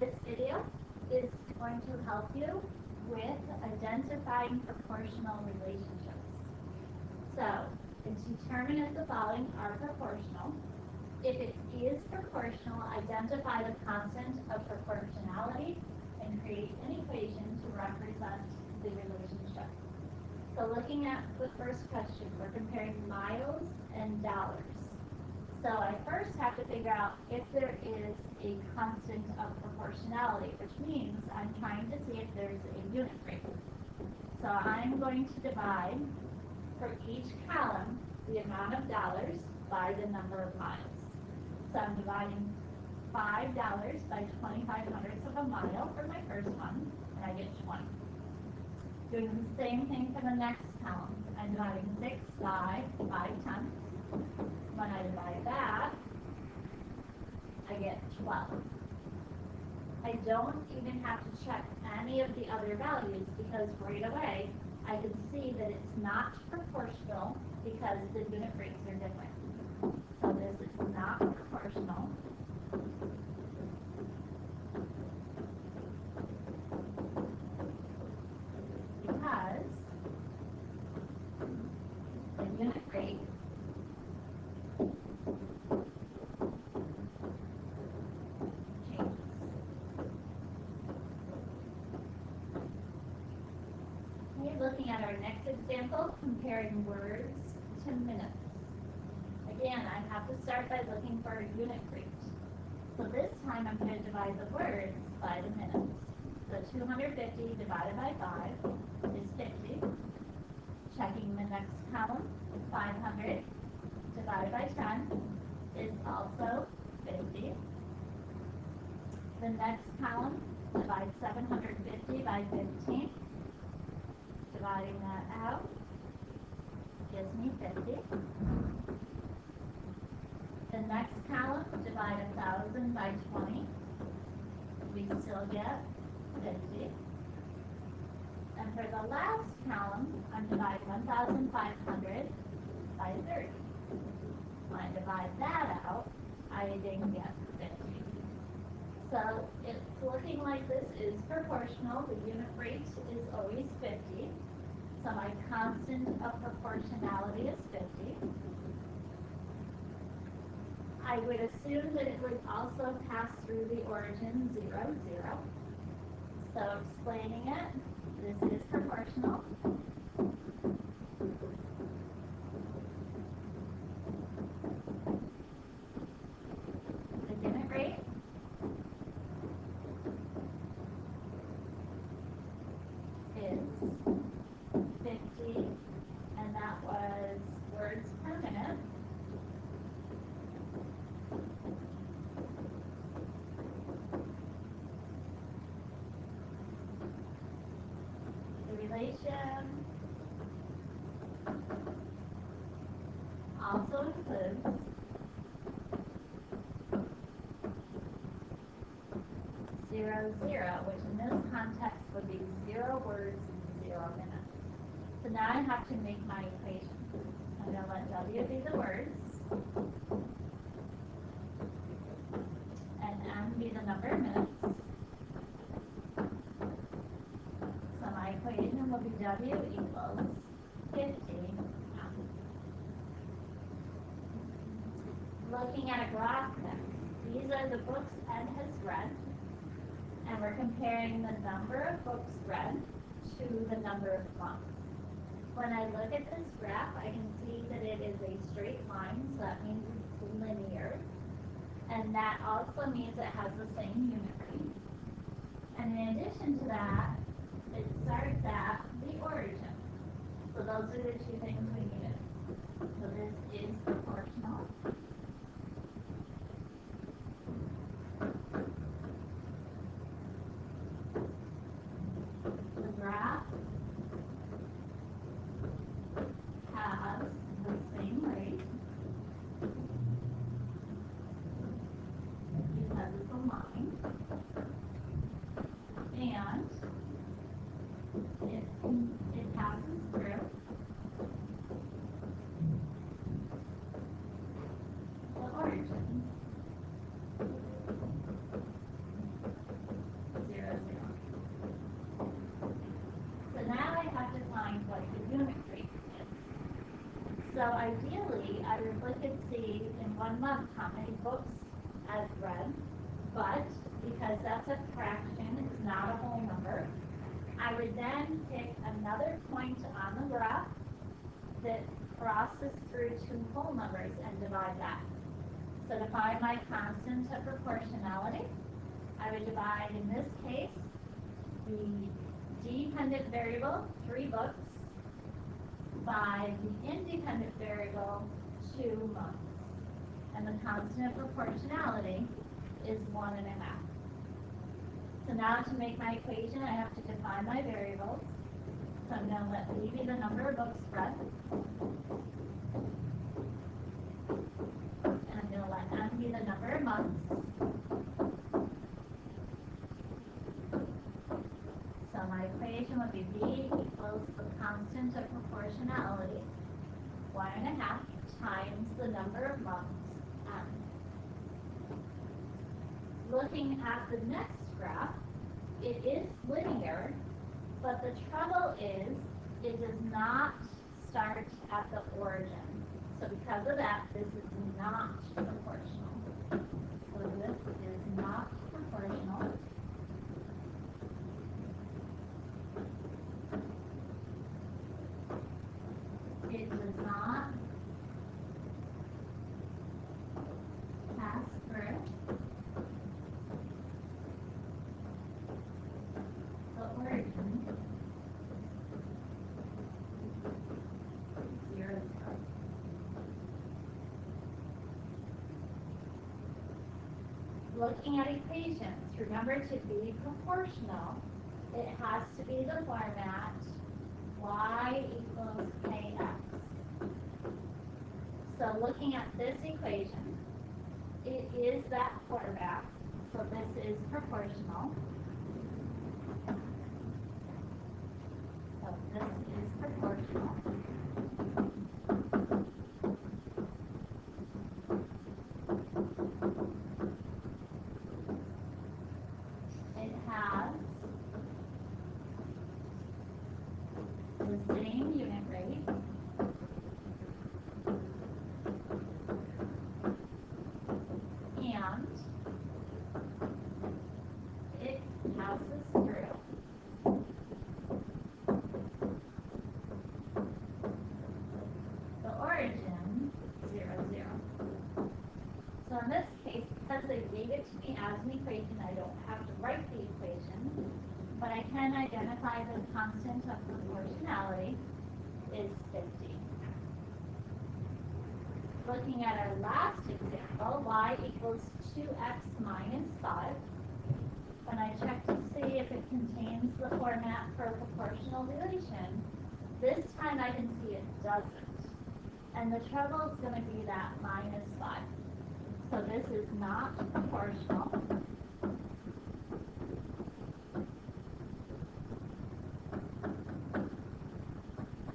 This video is going to help you with identifying proportional relationships. So, determine if the following are proportional. If it is proportional, identify the constant of proportionality and create an equation to represent the relationship. So looking at the first question, we're comparing miles and dollars. So I first have to figure out if there is a constant of proportionality, which means I'm trying to see if there's a unit rate. So I'm going to divide for each column the amount of dollars by the number of miles. So I'm dividing $5 by 25 hundredths of a mile for my first one, and I get 20. Doing the same thing for the next column. I'm dividing 6 by 5/10. When I divide that, I get 12. I don't even have to check any of the other values because right away I can see that it's not proportional because the unit rates are different. So this is not proportional. Because the unit rate changes. Okay, looking at our next example, comparing words to minutes. Again, I have to start by looking for a unit rate. So this time I'm going to divide the words by the minutes. So 250 divided by 5 is 50. Checking the next column, 500 divided by 10 is also 50. The next column, divide 750 by 15. Dividing that out gives me 50. The next column, divide 1,000 by 20. We still get 50. And for the last column, I'm dividing 1,500 by 30. When I divide that out, I then get 50. So it's looking like this is proportional. The unit rate is always 50. So my constant of proportionality is 50. I would assume that it would also pass through the origin 0, 0. So explaining it, this is proportional. The unit rate is 50, and that was words per minute. Relation also includes zero, zero, which in this context would be 0 words, 0 minutes. So now I have to make my equation. I'm going to let W be the words, and M be the number of minutes. My equation will be W equals 50. Looking at a graph next, these are the books Ed has read, and we're comparing the number of books read to the number of months. When I look at this graph, I can see that it is a straight line, so that means it's linear, and that also means it has the same unit rate. And in addition to that, it starts at the origin. So those are the two things we needed. So this is proportional. The graph has the same rate because it's a line. And it passes through Ripley could see in 1 month how many books I've read, but because that's a fraction, it's not a whole number, I would then pick another point on the graph that crosses through two whole numbers and divide that. So to find my constant of proportionality, I would divide, in this case, the dependent variable, 3 books, by the independent variable, 2 months. And the constant of proportionality is 1.5. So now to make my equation, I have to define my variables. So I'm going to let B be the number of books read. And I'm going to let M be the number of months. So my equation would be B equals the constant of proportionality, 1.5 times the number of months, M. Looking at the next graph, it is linear, but the trouble is it does not start at the origin. So because of that, this is not proportional. So this is not proportional. It does not pass through the origin, 0, 0. Looking at equations, remember to be proportional, it has to be the format y equals kx. So looking at this equation, it is that format, so this is proportional. So this is proportional. It has the same unit rate. And it passes through the origin, 0, 0. So in this case, because they gave it to me as an equation, I don't have to write the equation, but I can identify the constant of proportionality is 50. Looking at our last example, y equals 2x minus 5. When I check to see if it contains the format for proportional relation, this time I can see it doesn't. And the trouble is going to be that minus 5. So this is not proportional.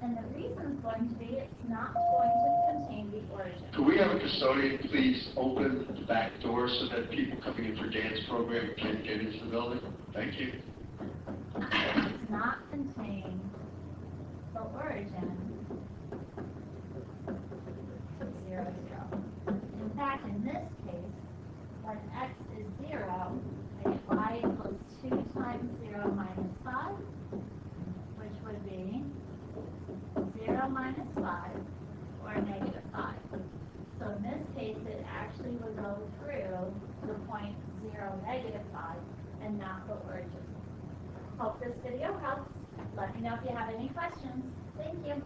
And the reason is going to be it's not going to contain the origin. Could we have a custodian please open the back door so that people coming in for dance program can get into the building? Thank you. It does not contain the origin, 0, 0. In fact, in this case, when x is 0, I get y equals 2 times 0 minus 5, which would be 0 minus 5, or negative 5. So in this case, it actually would go through the point 0, negative 5, and not the origin. Hope this video helps. Let me know if you have any questions. Thank you.